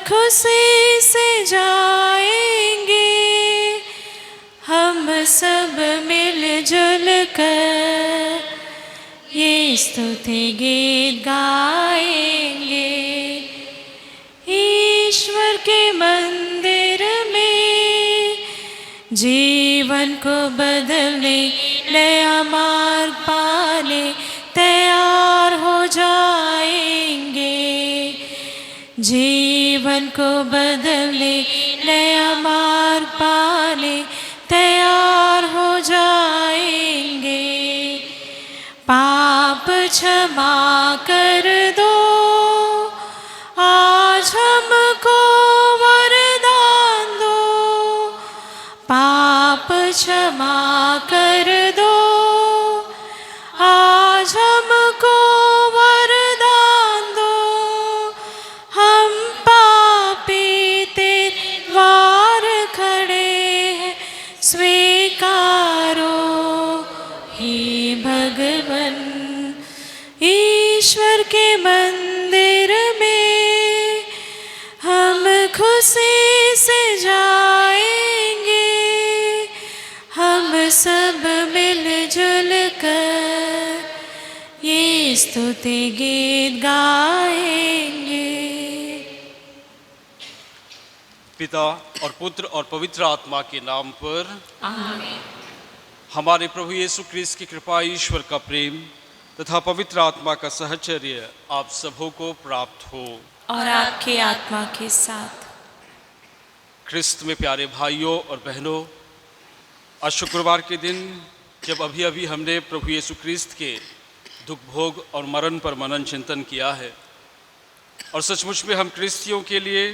खुशी से जाएंगे, हम सब मिलजुल कर ये स्तुति गीत गाएंगे। ईश्वर के मंदिर में जीवन को बदलने, नया मार्ग पाने तैयार हो जाएंगे। जीवन को बदलने, नया मार्ग पाने तैयार हो जाएंगे। पाप क्षमा कर दो, आज हमको वरदान दो। पाप क्षमा कर दो, आज हमको वरदान दो। हम पापी तेरे द्वार खड़े हैं, स्वीकारो हे भगवन। ईश्वर के मंदिर में हम खुशी से जाएंगे, हम सब मिलजुल कर ये स्तुति गीत गाएंगे। पिता और पुत्र और पवित्र आत्मा के नाम पर आमीन। हमारे प्रभु यीशु क्रिस्त की कृपा, ईश्वर का प्रेम तथा पवित्र आत्मा का सहचर्य आप सबों को प्राप्त हो और आपकी आत्मा के साथ। क्रिस्त में प्यारे भाइयों और बहनों, आज शुक्रवार के दिन जब अभी अभी हमने प्रभु यीशु क्रिस्त के दुख भोग और मरण पर मनन चिंतन किया है, और सचमुच में हम क्रिस्तियों के लिए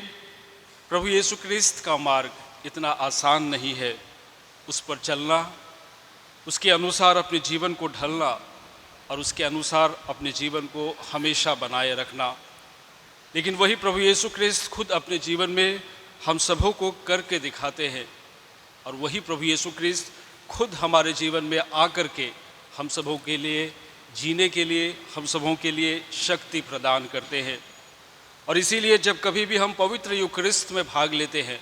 प्रभु यीशु क्रिस्त का मार्ग इतना आसान नहीं है। उस पर चलना, उसके अनुसार अपने जीवन को ढलना और उसके अनुसार अपने जीवन को हमेशा बनाए रखना। लेकिन वही प्रभु यीशु क्रिस्त खुद अपने जीवन में हम सबों को करके दिखाते हैं, और वही प्रभु यीशु क्रिस्त खुद हमारे जीवन में आकर के हम सबों के लिए जीने के लिए, हम सबों के लिए शक्ति प्रदान करते हैं। और इसीलिए जब कभी भी हम पवित्र यूकरिस्त में भाग लेते हैं,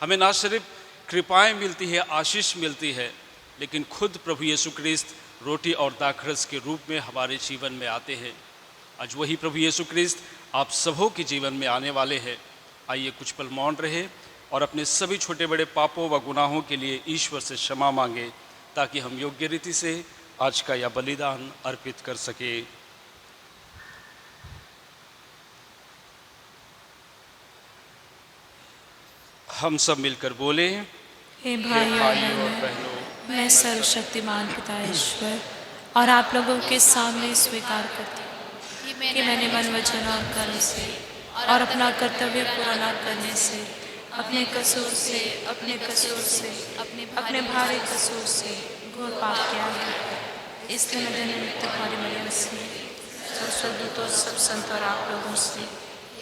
हमें ना सिर्फ कृपाएं मिलती है, आशीष मिलती है, लेकिन खुद प्रभु यीशु क्रिस्त रोटी और दाखरस के रूप में हमारे जीवन में आते हैं। आज वही प्रभु यीशु क्रिस्त आप सबों के जीवन में आने वाले हैं। आइए कुछ पल मौन रहे और अपने सभी छोटे बड़े पापों व गुनाहों के लिए ईश्वर से क्षमा मांगे, ताकि हम योग्य रीति से आज का यह बलिदान अर्पित कर सके। हम सब मिलकर बोले, हे भाइयों और बहनों, मैं सर्वशक्तिमान पिता ईश्वर और आप लोगों के सामने स्वीकार करती हूँ कि मैंने मन, वचन और कर्म से और अपना कर्तव्य पूरा न करने से, अपने कसूर से अपने भारी कसूर से घोर पाप किया है। इसलिए मैं निमित्त तुम्हारी मरियम से, सब स्वर्गदूतों, सब संत और आप लोगों से,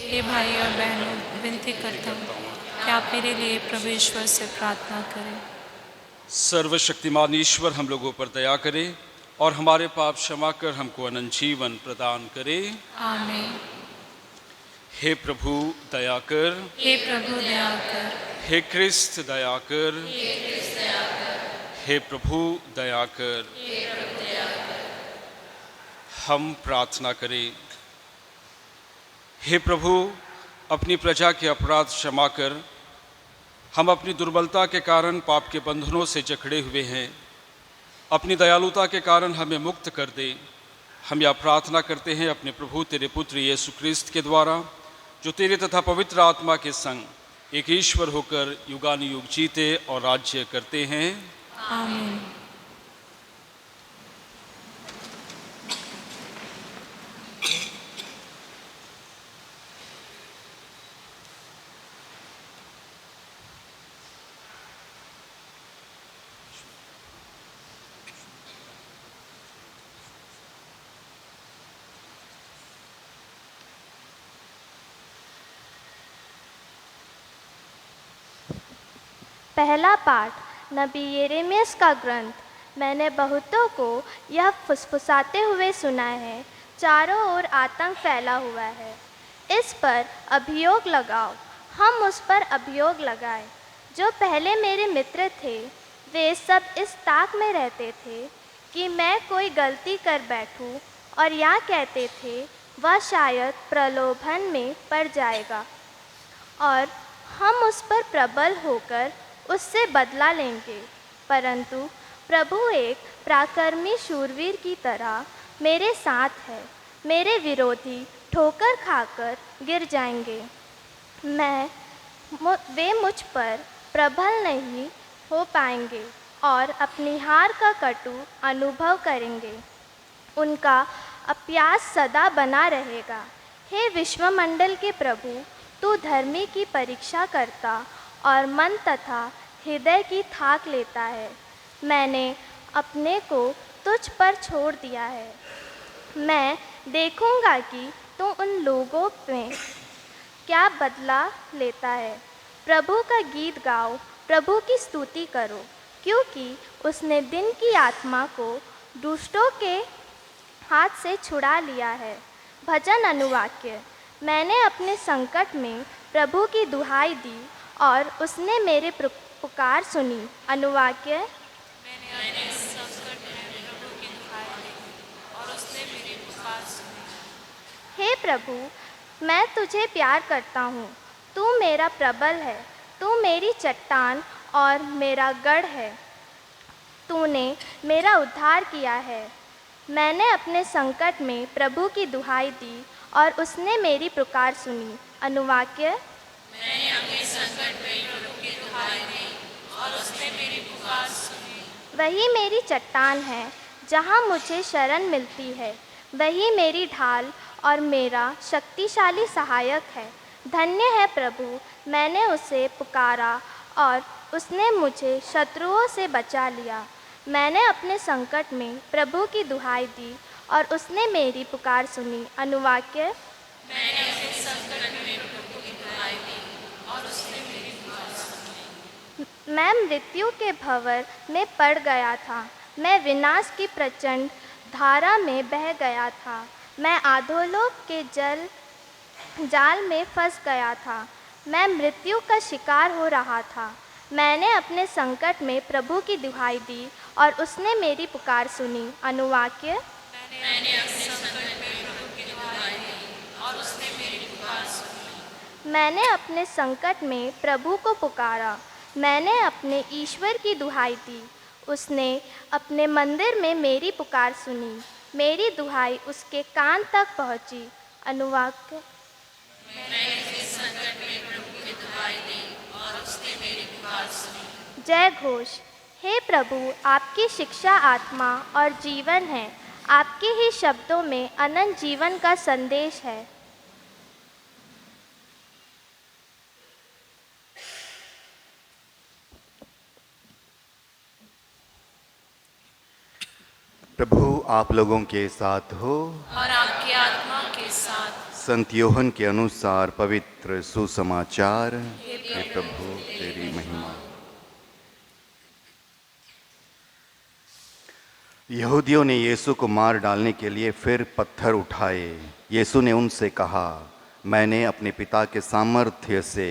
हे भाई और बहनों, विनती करता हूँ कि आप मेरे लिए प्रभु ईश्वर से प्रार्थना करें। सर्वशक्तिमान ईश्वर हम लोगों पर दया करे और हमारे पाप क्षमा कर हमको अनंत जीवन प्रदान करे। आमीन। हे प्रभु दया कर, हे प्रभु दया कर, हे क्रिस्त दया कर, हे प्रभु दया कर। हम प्रार्थना करें। हे प्रभु, अपनी प्रजा के अपराध क्षमा कर। हम अपनी दुर्बलता के कारण पाप के बंधनों से जकड़े हुए हैं। अपनी दयालुता के कारण हमें मुक्त कर दे। हम यह प्रार्थना करते हैं अपने प्रभु तेरे पुत्र यीशु क्रिस्त के द्वारा, जो तेरे तथा पवित्र आत्मा के संग एक ईश्वर होकर युगानुयुग जीते और राज्य करते हैं। आमीन। पहला पाठ नबी यिर्मयाह का ग्रंथ। मैंने बहुतों को यह फुसफुसाते हुए सुना है, चारों ओर आतंक फैला हुआ है। इस पर अभियोग लगाओ। हम उस पर अभियोग लगाए। जो पहले मेरे मित्र थे वे सब इस ताक में रहते थे कि मैं कोई गलती कर बैठूं, और यह कहते थे वह शायद प्रलोभन में पड़ जाएगा और हम उस पर प्रबल होकर उससे बदला लेंगे। परंतु प्रभु एक पराक्रमी शूरवीर की तरह मेरे साथ है। मेरे विरोधी ठोकर खाकर गिर जाएंगे। वे मुझ पर प्रबल नहीं हो पाएंगे और अपनी हार का कटु अनुभव करेंगे। उनका अभ्यास सदा बना रहेगा। हे विश्वमंडल के प्रभु, तू धर्मी की परीक्षा करता और मन तथा हृदय की थाक लेता है। मैंने अपने को तुझ पर छोड़ दिया है। मैं देखूंगा कि तू उन लोगों में क्या बदला लेता है। प्रभु का गीत गाओ, प्रभु की स्तुति करो, क्योंकि उसने दिन की आत्मा को दुष्टों के हाथ से छुड़ा लिया है। भजन अनुवाक्य। मैंने अपने संकट में प्रभु की दुहाई दी और उसने मेरे पुकार सुनी। अनुवाक्य। मैंने संकट में प्रभु की दुहाई दी और उसने मेरी पुकार सुनी। हे प्रभु, मैं तुझे प्यार करता हूँ। तू मेरा प्रबल है, तू मेरी चट्टान और मेरा गढ़ है। तूने मेरा उद्धार किया है। मैंने अपने संकट में प्रभु की दुहाई दी और उसने मेरी पुकार सुनी। अनुवाक्य। मैंने अपने संकट में प्रभु की दुहाई दी और उसने मेरी पुकार सुनी। वही मेरी चट्टान है जहाँ मुझे शरण मिलती है। वही मेरी ढाल और मेरा शक्तिशाली सहायक है। धन्य है प्रभु, मैंने उसे पुकारा और उसने मुझे शत्रुओं से बचा लिया। मैंने अपने संकट में प्रभु की दुहाई दी और उसने मेरी पुकार सुनी। अनुवाक्य। मैंने अपने संकट में प्रभु की दुहाई दी और उसने मेरी पुकार सुनी। मैं मृत्यु के भंवर में पड़ गया था। मैं विनाश की प्रचंड धारा में बह गया था। मैं अधोलोक के जाल में फंस गया था। मैं मृत्यु का शिकार हो रहा था। मैंने अपने संकट में प्रभु की दुहाई दी और उसने मेरी पुकार सुनी। अनुवाक्य। मैंने अपने संकट में प्रभु की दुहाई दी और उसने मेरी पुकार सुनी। मैंने अपने संकट में प्रभु को पुकारा। मैंने अपने ईश्वर की दुहाई दी। उसने अपने मंदिर में मेरी पुकार सुनी। मेरी दुहाई उसके कान तक पहुंची। अनुवाक्य। मैंने अपने संकट में प्रभु की दुहाई दी और उसने मेरी पुकार सुनी। जय घोष। हे प्रभु, आपकी शिक्षा आत्मा और जीवन है। आपके ही शब्दों में अनंत जीवन का संदेश है। प्रभु आप लोगों के साथ हो और आपकी आत्मा के साथ। संत योहन के अनुसार पवित्र सुसमाचार। हे प्रभु तेरी महिमा। यहूदियों ने यीशु को मार डालने के लिए फिर पत्थर उठाए। यीशु ने उनसे कहा, मैंने अपने पिता के सामर्थ्य से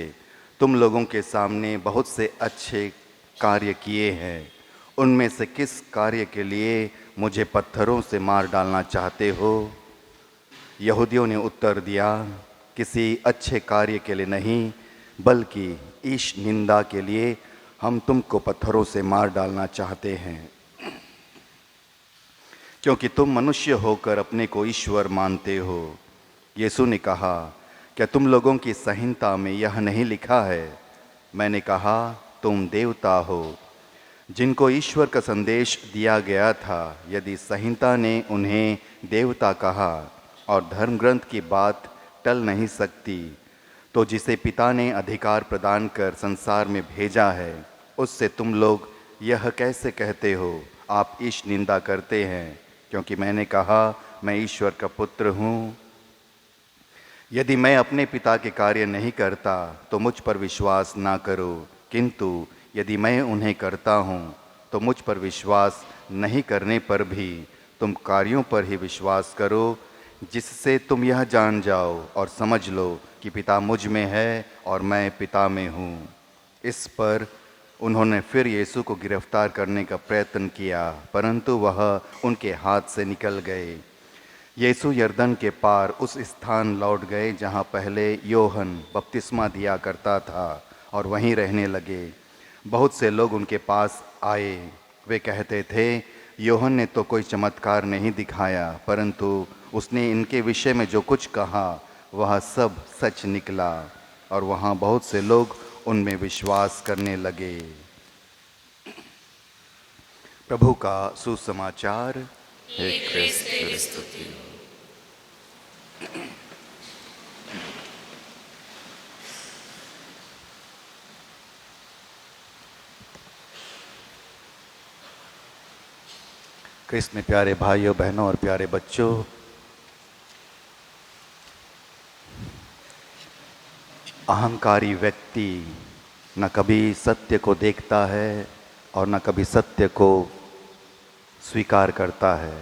तुम लोगों के सामने बहुत से अच्छे कार्य किए हैं। उनमें से किस कार्य के लिए मुझे पत्थरों से मार डालना चाहते हो? यहूदियों ने उत्तर दिया, किसी अच्छे कार्य के लिए नहीं, बल्कि ईश निंदा के लिए हम तुमको पत्थरों से मार डालना चाहते हैं, क्योंकि तुम मनुष्य होकर अपने को ईश्वर मानते हो। यीशु ने कहा, क्या तुम लोगों की संहिता में यह नहीं लिखा है? मैंने कहा, तुम देवता हो। जिनको ईश्वर का संदेश दिया गया था, यदि संहिता ने उन्हें देवता कहा और धर्म ग्रंथ की बात टल नहीं सकती, तो जिसे पिता ने अधिकार प्रदान कर संसार में भेजा है, उससे तुम लोग यह कैसे कहते हो, आप ईश निंदा करते हैं? क्योंकि मैंने कहा, मैं ईश्वर का पुत्र हूँ। यदि मैं अपने पिता के कार्य नहीं करता तो मुझ पर विश्वास ना करो, किंतु यदि मैं उन्हें करता हूँ तो मुझ पर विश्वास नहीं करने पर भी तुम कार्यों पर ही विश्वास करो। जिससे तुम यह जान जाओ और समझ लो कि पिता मुझ में है और मैं पिता में हूँ। इस पर उन्होंने फिर यीशु को गिरफ्तार करने का प्रयत्न किया, परंतु वह उनके हाथ से निकल गए। यीशु यरदन के पार उस स्थान लौट गए जहाँ पहले योहन बपतिस्मा दिया करता था और वहीं रहने लगे। बहुत से लोग उनके पास आए। वे कहते थे, योहन ने तो कोई चमत्कार नहीं दिखाया, परंतु उसने इनके विषय में जो कुछ कहा वह सब सच निकला। और वहाँ बहुत से लोग उनमें विश्वास करने लगे। प्रभु का सुसमाचार। हे क्रिस्त तेरी स्तुति। क्रिस्त में प्यारे भाइयों बहनों और प्यारे बच्चों, अहंकारी व्यक्ति न कभी सत्य को देखता है और न कभी सत्य को स्वीकार करता है।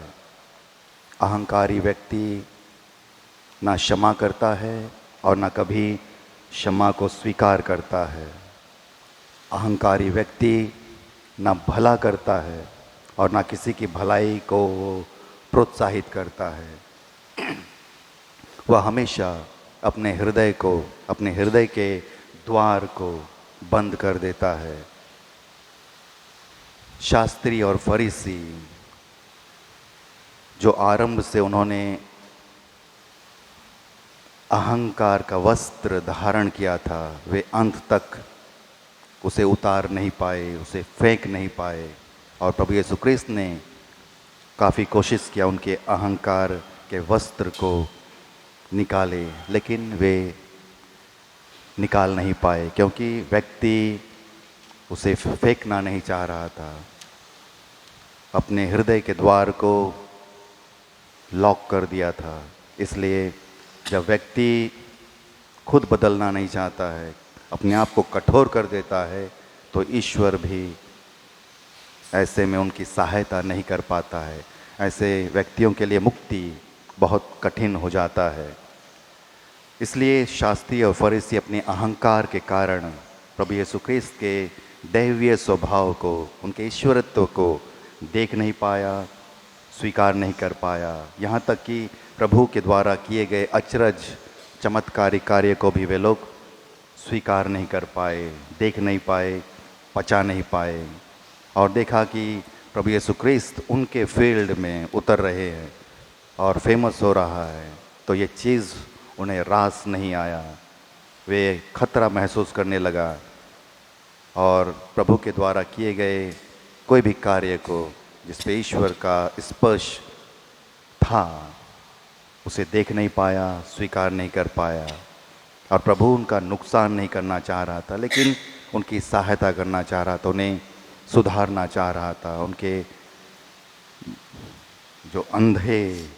अहंकारी व्यक्ति न क्षमा करता है और न कभी क्षमा को स्वीकार करता है। अहंकारी व्यक्ति न भला करता है और न किसी की भलाई को प्रोत्साहित करता है। वह हमेशा अपने हृदय के द्वार को बंद कर देता है। शास्त्री और फरीसी जो आरंभ से उन्होंने अहंकार का वस्त्र धारण किया था, वे अंत तक उसे उतार नहीं पाए, उसे फेंक नहीं पाए। और प्रभु यीशु क्रिस्त ने काफ़ी कोशिश किया उनके अहंकार के वस्त्र को निकाले, लेकिन वे निकाल नहीं पाए क्योंकि व्यक्ति उसे फेंकना नहीं चाह रहा था। अपने हृदय के द्वार को लॉक कर दिया था। इसलिए जब व्यक्ति खुद बदलना नहीं चाहता है, अपने आप को कठोर कर देता है, तो ईश्वर भी ऐसे में उनकी सहायता नहीं कर पाता है। ऐसे व्यक्तियों के लिए मुक्ति बहुत कठिन हो जाता है। इसलिए शास्त्री और फरीसी अपने अहंकार के कारण प्रभु यीशु क्रिस्त के दैवीय स्वभाव को, उनके ईश्वरत्व को देख नहीं पाया, स्वीकार नहीं कर पाया। यहाँ तक कि प्रभु के द्वारा किए गए अचरज चमत्कारी कार्य को भी वे लोग स्वीकार नहीं कर पाए, देख नहीं पाए, पचा नहीं पाए। और देखा कि प्रभु यीशु क्रिस्त उनके फील्ड में उतर रहे हैं और फेमस हो रहा है, तो ये चीज़ उन्हें रास नहीं आया। वे खतरा महसूस करने लगा और प्रभु के द्वारा किए गए कोई भी कार्य को जिस पे ईश्वर का स्पर्श था, उसे देख नहीं पाया, स्वीकार नहीं कर पाया। और प्रभु उनका नुकसान नहीं करना चाह रहा था, लेकिन उनकी सहायता करना चाह रहा था, उन्हें सुधारना चाह रहा था। उनके जो अंधे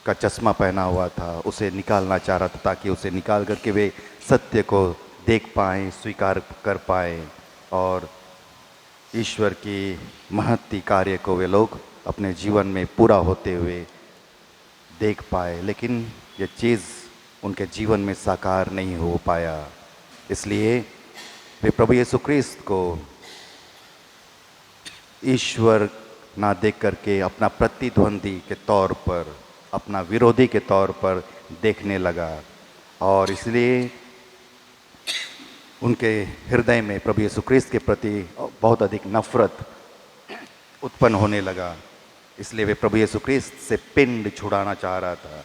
का चश्मा पहना हुआ था उसे निकालना चाह रहा था, ताकि उसे निकाल करके वे सत्य को देख पाएँ, स्वीकार कर पाएँ और ईश्वर की महत्ती कार्य को वे लोग अपने जीवन में पूरा होते हुए देख पाए। लेकिन ये चीज़ उनके जीवन में साकार नहीं हो पाया। इसलिए वे प्रभु यीशु क्रिस्त को ईश्वर ना देख करके अपना प्रतिद्वंदी के तौर पर, अपना विरोधी के तौर पर देखने लगा। और इसलिए उनके हृदय में प्रभु यीशु क्रिस्त के प्रति बहुत अधिक नफरत उत्पन्न होने लगा। इसलिए वे प्रभु यीशु क्रिस्त से पिंड छुड़ाना चाह रहा था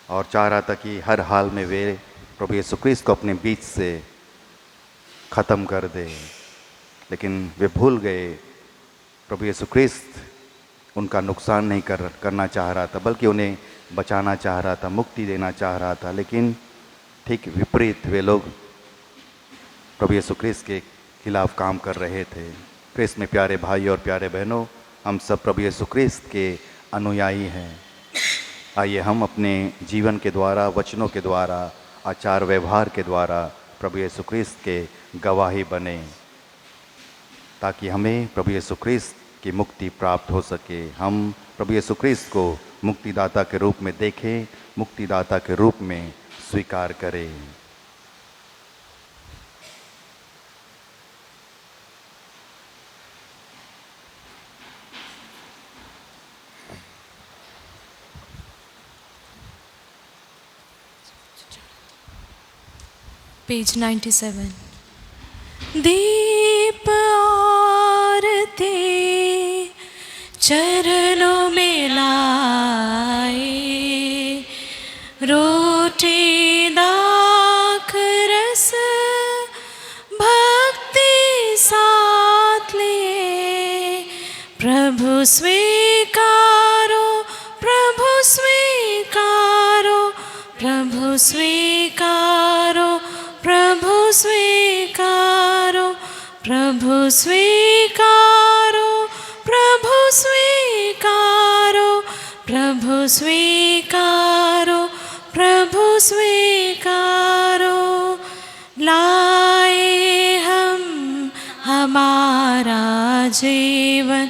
और चाह रहा था कि हर हाल में वे प्रभु यीशु क्रिस्त को अपने बीच से ख़त्म कर दे। लेकिन वे भूल गए, प्रभु यीशु क्रिस्त उनका नुकसान नहीं करना चाह रहा था, बल्कि उन्हें बचाना चाह रहा था, मुक्ति देना चाह रहा था। लेकिन ठीक विपरीत वे लोग प्रभु यीशु क्रिस्त के खिलाफ काम कर रहे थे। क्रिस्त में प्यारे भाई और प्यारे बहनों, हम सब प्रभु यीशु क्रिस्त के अनुयायी हैं। आइए हम अपने जीवन के द्वारा, वचनों के द्वारा, आचार व्यवहार के द्वारा प्रभु यीशु क्रिस्त के गवाही बने, ताकि हमें प्रभु यीशु क्रिस्त की मुक्ति प्राप्त हो सके। हम प्रभु यीशु क्रिस्त को मुक्तिदाता के रूप में देखें, मुक्तिदाता के रूप में स्वीकार करें। पेज 97। दीप आरती चरणों में लाए, रोटी दाख रस भक्ति साथ लिए। प्रभु स्वीकारो, प्रभु स्वीकारो, प्रभु स्वीकारो, प्रभु स्वीकारो, प्रभु स्वीकारो, प्रभु स्वीकारो, प्रभु स्वीकारो, प्रभु स्वीकारो। लाए हम हमारा जीवन,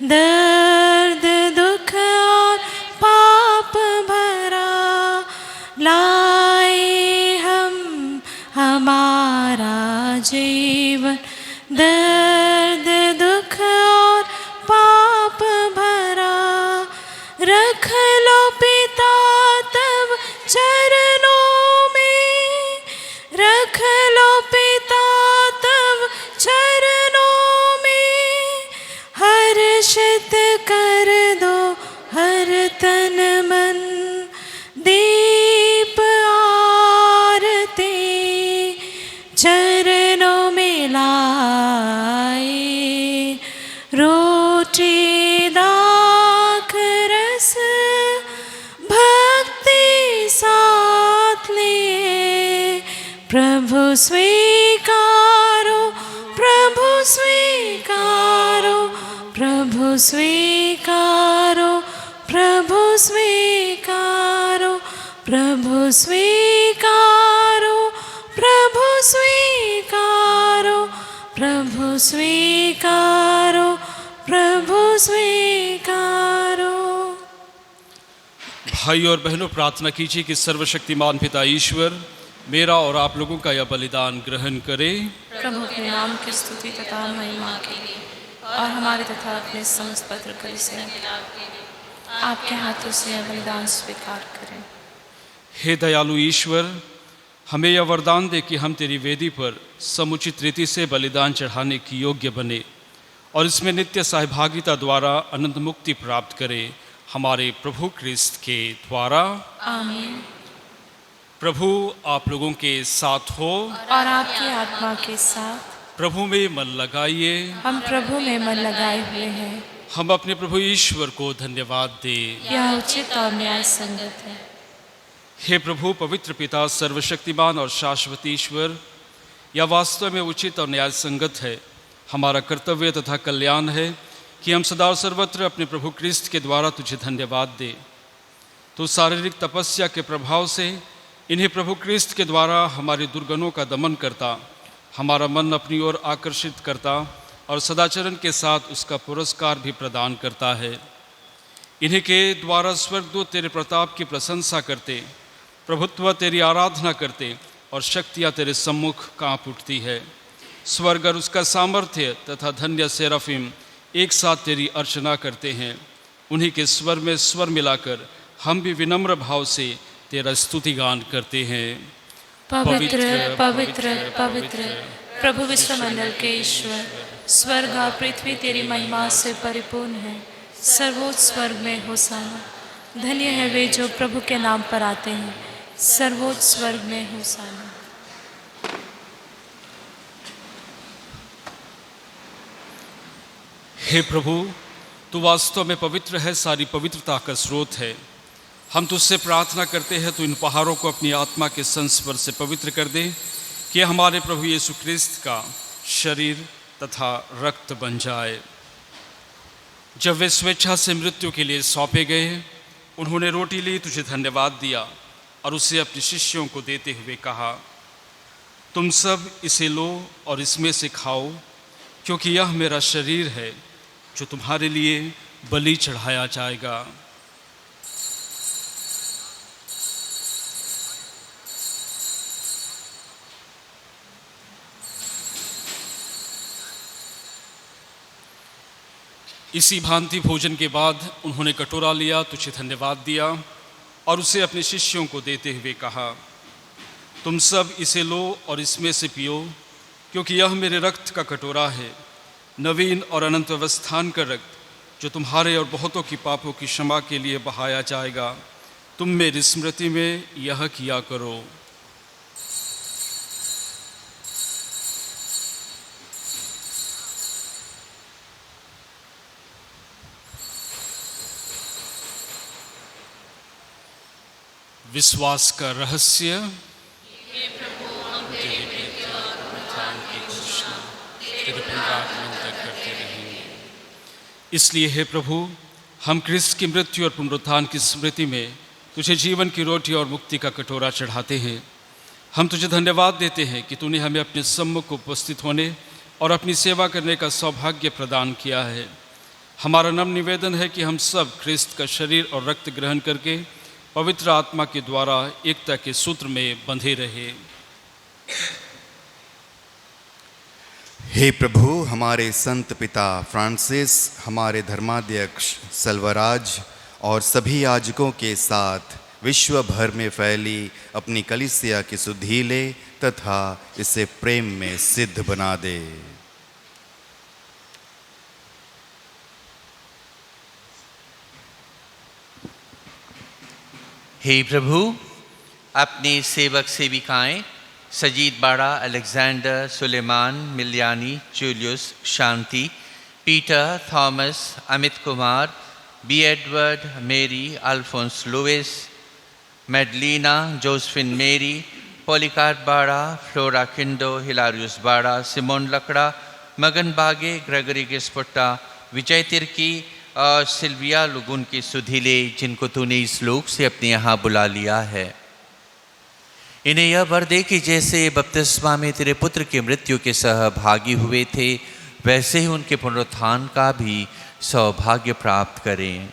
दर्द दुख और पाप भरा। लाए हम हमारा जीवन, दर्द दुख और पाप भरा। रख लो पिता तब चरणों में, रख लो पिता तब चरणों में। हर्षित कर दो हर तन मन, दीप आरती चरणों में लाए। रोटी दाख रस भक्ति साथ लिए। प्रभु स्वीकारो, प्रभु स्वीकारो, प्रभु स्वीकारो, प्रभु स्वीकारो, प्रभु स्वीकारो, प्रभु स्वीकारो, प्रभु स्वीकारो, प्रभु स्वीकारो। भाई और बहनों, प्रार्थना कीजिए कि सर्वशक्तिमान पिता ईश्वर मेरा और आप लोगों का यह बलिदान ग्रहण करे। प्रभु के नाम की स्तुति तथा महिमा के लिए और हमारे तथा अपने समस्त पत्र कलीसिया के लिए आपके हाथों से यह बलिदान स्वीकार करें। हे दयालु ईश्वर, हमें यह वरदान दे कि हम तेरी वेदी पर समुचित रीति से बलिदान चढ़ाने की योग्य बने और इसमें नित्य सहभागिता द्वारा अनंत मुक्ति प्राप्त करें, हमारे प्रभु क्रिस्त के द्वारा। आमीन। प्रभु आप लोगों के साथ हो और आपकी आत्मा के साथ। प्रभु में मन लगाइए। हम प्रभु में मन लगाए हुए हैं। हम अपने प्रभु ईश्वर को धन्यवाद दें। यह उचित और न्याय संगत है। हे प्रभु पवित्र पिता सर्वशक्तिमान और शाश्वत ईश्वर, यह वास्तव में उचित और न्याय संगत है, हमारा कर्तव्य तथा कल्याण है कि हम सदा और सर्वत्र अपने प्रभु क्रिस्त के द्वारा तुझे धन्यवाद दें। तो शारीरिक तपस्या के प्रभाव से इन्हें प्रभु क्रिस्त के द्वारा हमारे दुर्गुणों का दमन करता, हमारा मन अपनी ओर आकर्षित करता और सदाचरण के साथ उसका पुरस्कार भी प्रदान करता है। इन्हीं के द्वारा स्वर्गदूत तेरे प्रताप की प्रशंसा करते, प्रभुत्व तेरी आराधना करते और शक्तियाँ तेरे सम्मुख काँप उठती है। स्वर्ग और उसका सामर्थ्य तथा धन्य सेराफिम एक साथ तेरी अर्चना करते हैं। उन्हीं के स्वर में स्वर मिलाकर हम भी विनम्र भाव से तेरा स्तुति गान करते हैं। पवित्र पवित्र पवित्र प्रभु विश्वमंडल के ईश्वर, स्वर्ग और पृथ्वी तेरी महिमा से परिपूर्ण है। सर्वोच्च स्वर्ग में होसाना। धन्य है वे जो प्रभु के नाम पर आते हैं। सर्वोच्च स्वर्ग में होसाना। हे प्रभु, तू वास्तव में पवित्र है, सारी पवित्रता का स्रोत है। हम तुझसे प्रार्थना करते हैं, तू इन पहाड़ों को अपनी आत्मा के संस्पर्श से पवित्र कर दे कि हमारे प्रभु यीशु क्रिस्त का शरीर तथा रक्त बन जाए। जब वे स्वेच्छा से मृत्यु के लिए सौंपे गए, उन्होंने रोटी ली, तुझे धन्यवाद दिया और उसे अपने शिष्यों को देते हुए कहा, तुम सब इसे लो और इसमें से खाओ, क्योंकि यह मेरा शरीर है जो तुम्हारे लिए बलि चढ़ाया जाएगा। इसी भांति भोजन के बाद उन्होंने कटोरा लिया, तुझे धन्यवाद दिया और उसे अपने शिष्यों को देते हुए कहा, तुम सब इसे लो और इसमें से पियो, क्योंकि यह मेरे रक्त का कटोरा है, नवीन और अनंत व्यवस्थान का रक्त, जो तुम्हारे और बहुतों की पापों की क्षमा के लिए बहाया जाएगा। तुम मेरी स्मृति में यह किया करो। विश्वास का रहस्य। इसलिए हे प्रभु, हम क्रिस्त की मृत्यु और पुनरुत्थान की स्मृति में तुझे जीवन की रोटी और मुक्ति का कटोरा चढ़ाते हैं। हम तुझे धन्यवाद देते हैं कि तूने हमें अपने सम्मुख उपस्थित होने और अपनी सेवा करने का सौभाग्य प्रदान किया है। हमारा नम्र निवेदन है कि हम सब क्रिस्त का शरीर और रक्त ग्रहण करके पवित्र आत्मा के द्वारा एकता के सूत्र में बंधे रहे। हे प्रभु, हमारे संत पिता फ्रांसिस, हमारे धर्माध्यक्ष सल्वराज और सभी याजकों के साथ विश्व भर में फैली अपनी कलीसिया की सुधि ले तथा इसे प्रेम में सिद्ध बना दे। हे प्रभु, अपने सेवक सेविकाएं सजीद बाड़ा, अलेक्जेंडर, सुलेमान, मिलियानी, Julius, Shanti, Peter, Thomas, Amit Kumar, B Edward, Mary, Alphonse Louis, मेडलिना, Josephine Mary, Polycarp Bara, Flora Kindo, Hilarius Bara, Simon Lakra, Magan Bage, Gregory गिस्पुट्टा, विजय तिर्की और सिल्विया लुगुन की सुधीले, जिनको तूने इस लोक से अपने यहाँ बुला लिया है। इन्हें यह वर दे कि जैसे बपतिस्मा में तेरे पुत्र की मृत्यु के सहभागी हुए थे, वैसे ही उनके पुनरुत्थान का भी सौभाग्य प्राप्त करें।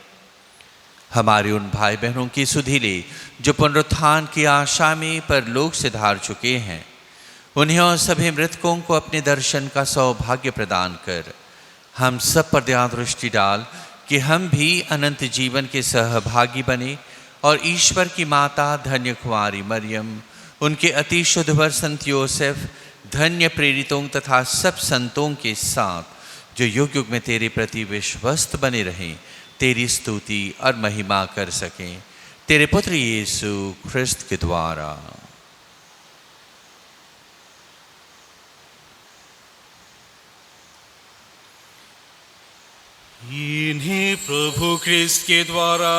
हमारे उन भाई बहनों की सुधीले जो पुनरुत्थान की आशा में परलोक से धार चुके हैं, उन्हें और सभी मृतकों को अपने दर्शन का सौभाग्य प्रदान कर हम सब पर दया दृष्टि डाल कि हम भी अनंत जीवन के सहभागी बने और ईश्वर की माता धन्य कुमारी मरियम, उनके अति शुद्ध वर संत योसेफ, धन्य प्रेरितों तथा सब संतों के साथ जो युग युग में तेरे प्रति विश्वस्त बने रहें, तेरी स्तुति और महिमा कर सकें, तेरे पुत्र यीशु ख्रिस्त के द्वारा। इन्हीं प्रभु ख्रिस्त के द्वारा,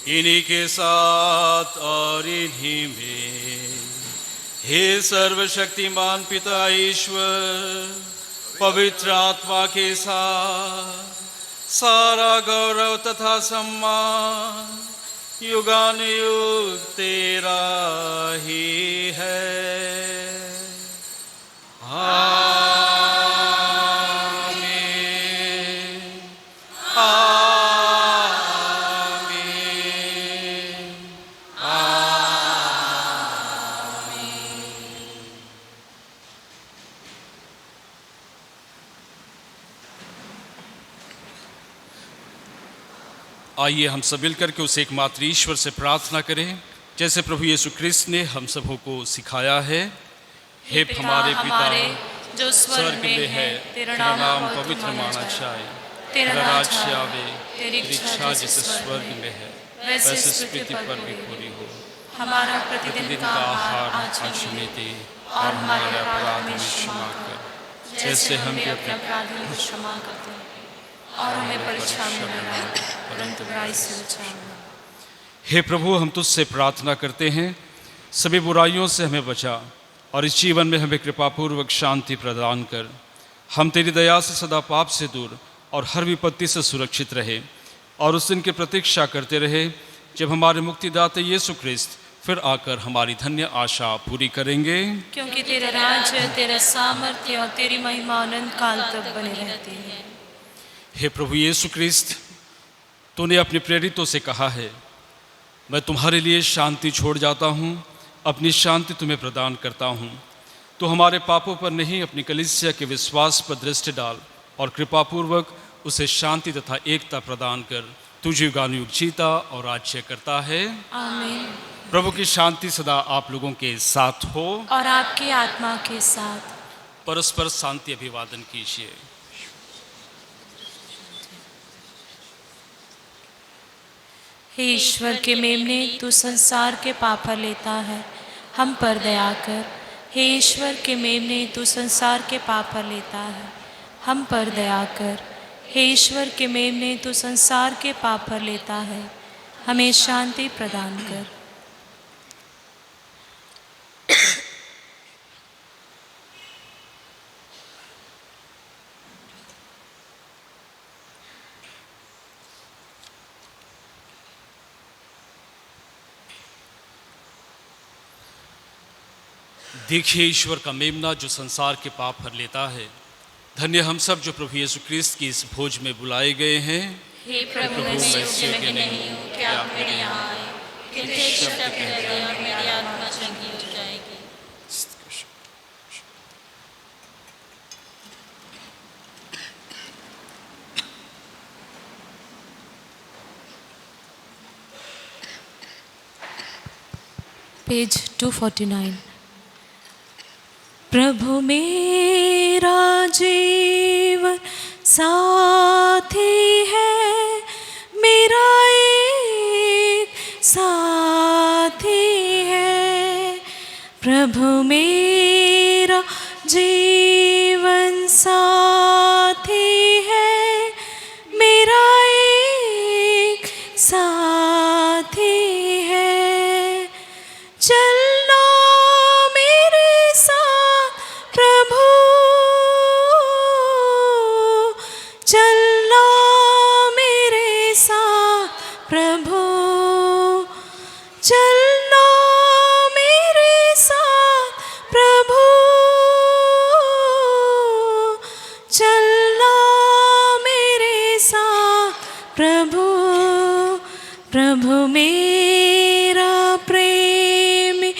इन्हीं के साथ और इन्हीं में, हे सर्वशक्तिमान पिता ईश्वर, पवित्र आत्मा के साथ सारा गौरव तथा सम्मान युगानुयुग तेरा ही है। आइए हम सब मिलकर के उस एकमात्र ईश्वर से प्रार्थना करें, जैसे प्रभु यीशु ख्रिस्त ने हम सबों को सिखाया है। हे हमारे पिता जो स्वर्ग में है, तेरा नाम पवित्र माना जाए, तेरा राज्य आवे, तेरी इच्छा जैसे स्वर्ग में है वैसे इस पृथ्वी पर भी पूरी हो। हमारा प्रतिदिन का आहार आज हमें दे और हमारे अपराध में क्षमा कर, जैसे हम भी अपने अपराधियों को क्षमा करते हैं, और हमें परीक्षा में न डाल, परंतु बुराई से बचाना। हे प्रभु, हम तुझसे प्रार्थना करते हैं, सभी बुराइयों से हमें बचा और इस जीवन में हमें कृपापूर्वक शांति प्रदान कर। हम तेरी दया से सदा पाप से दूर और हर विपत्ति से सुरक्षित रहे और उस दिन की प्रतीक्षा करते रहे जब हमारे मुक्तिदाता यीशु ख्रिस्त फिर आकर हमारी धन्य आशा पूरी करेंगे। क्योंकि तेरा राज्य, तेरा सामर्थ्य और तेरी महिमा अनंत काल तक बने रहती है। हे प्रभु यीशु ख्रिस्त, तूने अपने प्रेरितों से कहा है, मैं तुम्हारे लिए शांति छोड़ जाता हूँ, अपनी शांति तुम्हें प्रदान करता हूँ। तो हमारे पापों पर नहीं, अपनी कलीसिया के विश्वास पर दृष्टि डाल और कृपापूर्वक उसे शांति तथा एकता प्रदान कर तू युगानुयुग जीता और राज्य करता है। आमीन। प्रभु की शांति सदा आप लोगों के साथ हो और आपकी आत्मा के साथ। परस्पर शांति अभिवादन कीजिए। हे ईश्वर के मेमने, तू संसार के पाप लेता है, हम पर दया कर। हे ईश्वर के मेमने, तू संसार के पाप लेता है, हम पर दया कर। हे ईश्वर के मेमने, तू संसार के पाप लेता है, हमें शांति प्रदान कर। देखिए ईश्वर का मेमना जो संसार के पाप भर लेता है। धन्य हम सब जो प्रभु यीशु ख्रिस्त की इस भोज में बुलाए गए हैं। हे प्रभु, मैं इस योग्य नहीं हूँ कि आप मेरे यहाँ आए, किंतु एक शब्द कह दें और मेरी आत्मा चंगी हो जाएगी। पेज 249। प्रभु मेरा जीवन साथी है, मेरा एक साथी है। प्रभु मेरा जीवन साथी है, मेरा एक साथी है। चलना मेरे साथ प्रभु, चलना मेरे साथ प्रभु, चलना मेरे साथ प्रभु, चलना मेरे साथ प्रभु। प्रभु मेरा प्रेमी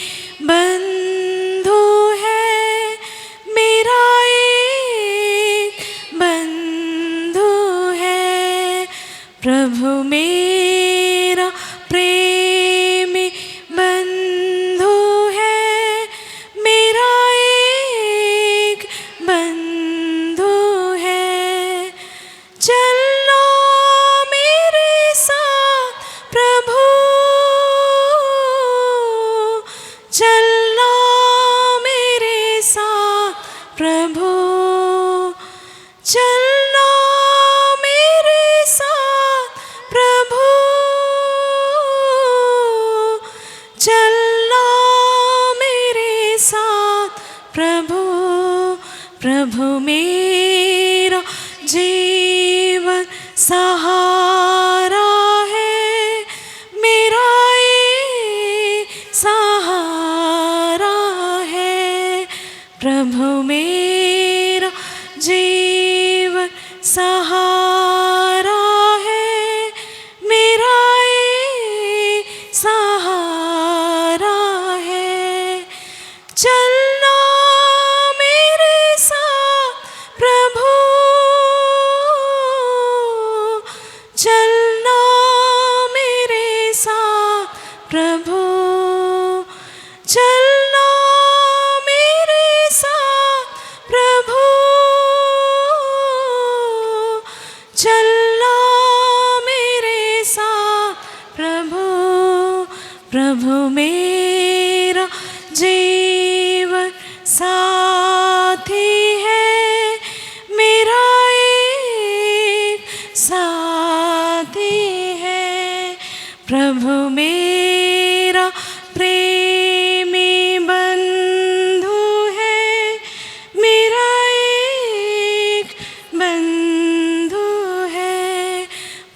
बंधु है, मेरा एक बंधु है। प्रभु मेरा प्रेमी बंधु है, मेरा एक बंधु है। चलना मेरे साथ प्रभु, चलना मेरे साथ प्रभु, चलना मेरे साथ प्रभु, चलना मेरे साथ प्रभु। प्रभु मेरा जीवन सहारा है, मेरा एक सहारा है। प्रभु मेरा जीवन सहारा है, मेरा एक सहारा है। चलना मेरे साथ प्रभु, चलना मेरे साथ प्रभु, चलना मेरे साथ प्रभु, चलना मेरे साथ प्रभु। प्रभु मेरा जीवन साथी है, मेरा एक साथी है। प्रभु मेरा प्रेमी बंधु है, मेरा एक बंधु है।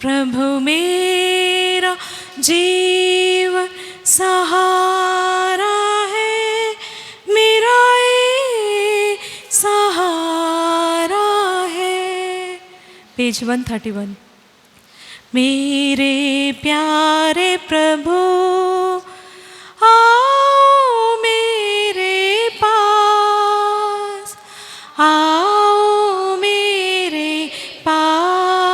प्रभु मेरा जीवन सहारा है, मेरा एक सहारा है। पेज 131। मेरे प्यारे प्रभु, आओ मेरे पास, आओ मेरे पास।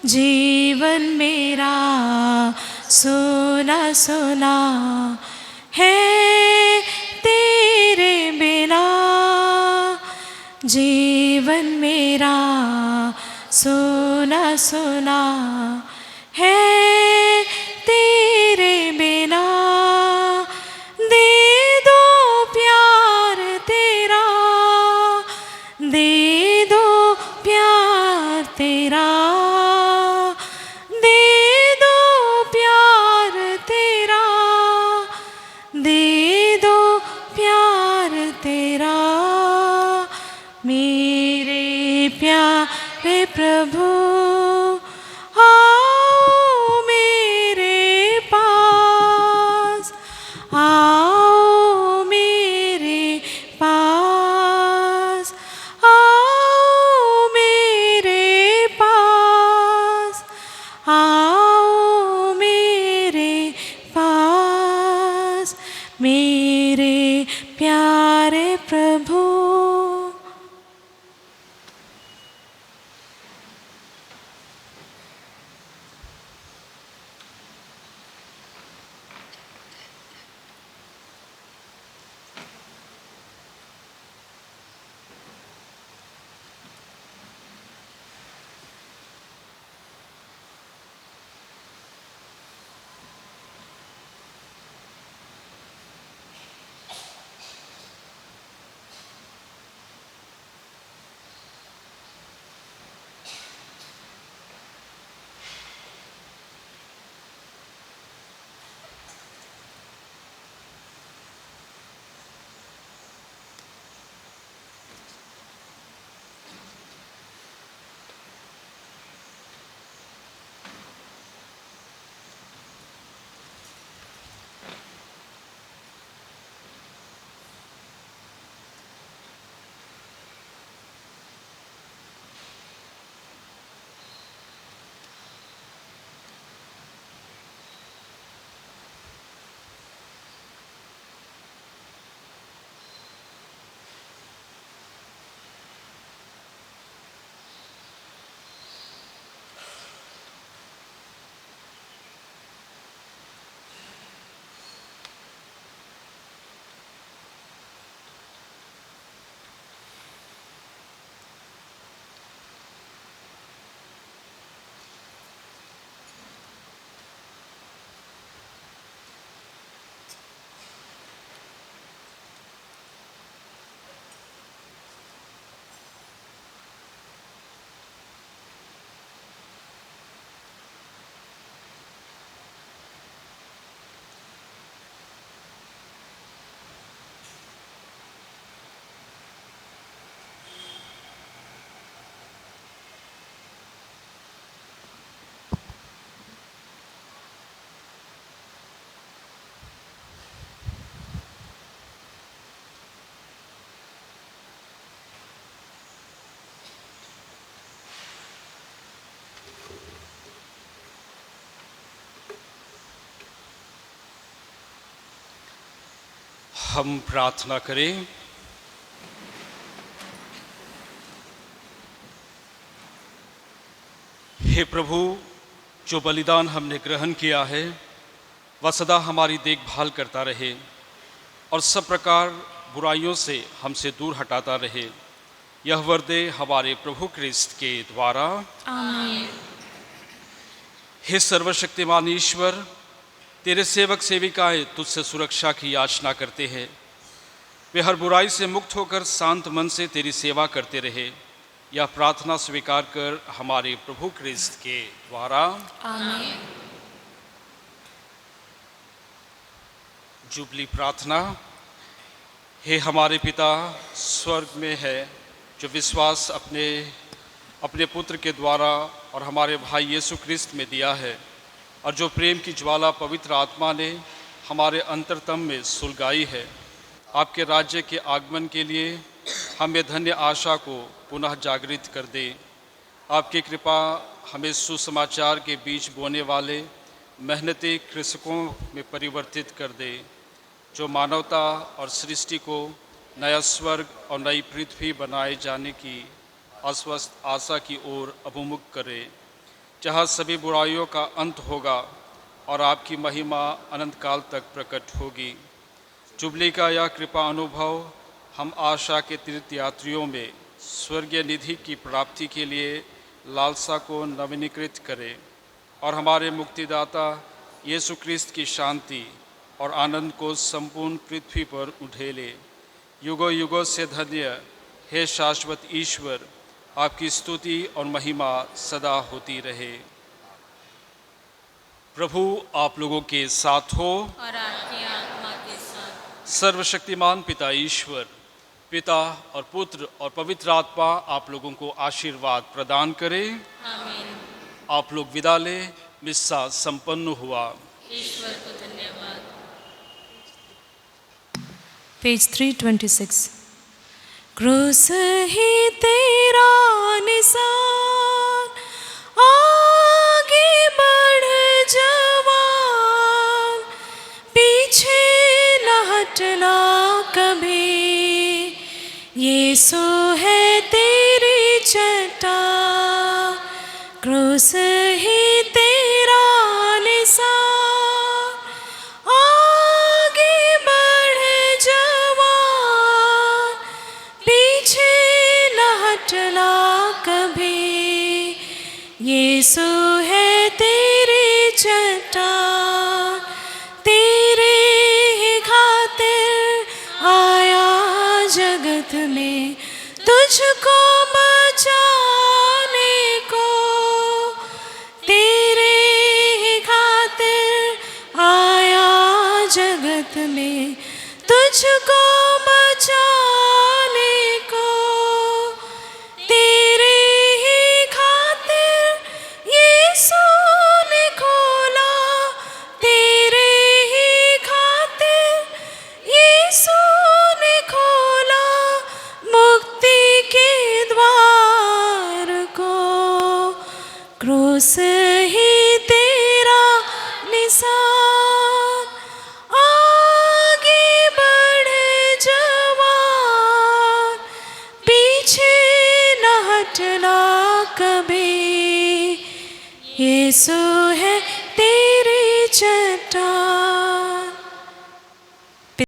जीवन मेरा सुना सुना है तेरे बिना। जीवन मेरा सुना सुना है तेरे बिना। दे दो प्यार तेरा, दे दो प्यार तेरा, दे दो प्यार तेरा, दे दो प्यार तेरा। मेरे प्यारे प्रभु आओ मेरे पास, आओ मेरे पास, आओ मेरे पास, आओ मेरे पास, मेरे प्यारे प्रभु। हम प्रार्थना करें। हे प्रभु, जो बलिदान हमने ग्रहण किया है वह सदा हमारी देखभाल करता रहे और सब प्रकार बुराइयों से हमसे दूर हटाता रहे। यह वर दे हमारे प्रभु क्रिस्त के द्वारा। आमीन। हे सर्वशक्तिमान ईश्वर, तेरे सेवक सेविकाएं तुझसे सुरक्षा की याचना करते हैं। वे हर बुराई से मुक्त होकर शांत मन से तेरी सेवा करते रहे। यह प्रार्थना स्वीकार कर हमारे प्रभु क्रिस्त के द्वारा। आमीन। जुबली प्रार्थना। हे हमारे पिता स्वर्ग में है, जो विश्वास अपने पुत्र के द्वारा और हमारे भाई यीशु क्रिस्त में दिया है, और जो प्रेम की ज्वाला पवित्र आत्मा ने हमारे अंतरतम में सुलगाई है, आपके राज्य के आगमन के लिए हमें धन्य आशा को पुनः जागृत कर दे। आपकी कृपा हमें सुसमाचार के बीज बोने वाले मेहनती कृषकों में परिवर्तित कर दे, जो मानवता और सृष्टि को नया स्वर्ग और नई पृथ्वी बनाए जाने की अस्वस्थ आशा की ओर अभिमुख करे। जहाँ सभी बुराइयों का अंत होगा और आपकी महिमा अनंत काल तक प्रकट होगी। जुबली का यह कृपा अनुभव हम आशा के तीर्थयात्रियों में स्वर्गीय निधि की प्राप्ति के लिए लालसा को नवीनीकृत करे और हमारे मुक्तिदाता यीशु क्रिस्त की शांति और आनंद को संपूर्ण पृथ्वी पर उठेले। युगों युगों से धन्य हे शाश्वत ईश्वर, आपकी स्तुति और महिमा सदा होती रहे। प्रभु आप लोगों के साथ हो और आपकी आत्मा के साथ। सर्वशक्तिमान पिता ईश्वर, पिता और पुत्र और पवित्र आत्मा आप लोगों को आशीर्वाद प्रदान करे। आमीन। आप लोग विदा लें। मिस्सा संपन्न हुआ। ईश्वर को धन्यवाद। पेज 326। क्रूस ही तेरा निशान, आगे बढ़ जवान, पीछे न हटना कभी, यीशु है तेरी चट्टान। क्रूस ही तेरा निशान, आगे बढ़ जवान, पीछे न हटना कभी, यीशु है तेरी चट्टान। तेरे ही खातिर आया जगत में तुझको बचाने को, तेरे ही खातिर आया जगत में तुझको बचाने को। तेरे ही खातिर यीशु ने खोला, तेरे ही खातिर यीशु ने खोला मुक्ति के द्वार को। क्रूस ही तेरा निशान, आगे बढ़ जवान, पीछे न हटना कभी, यीशु है तेरी चट्टान।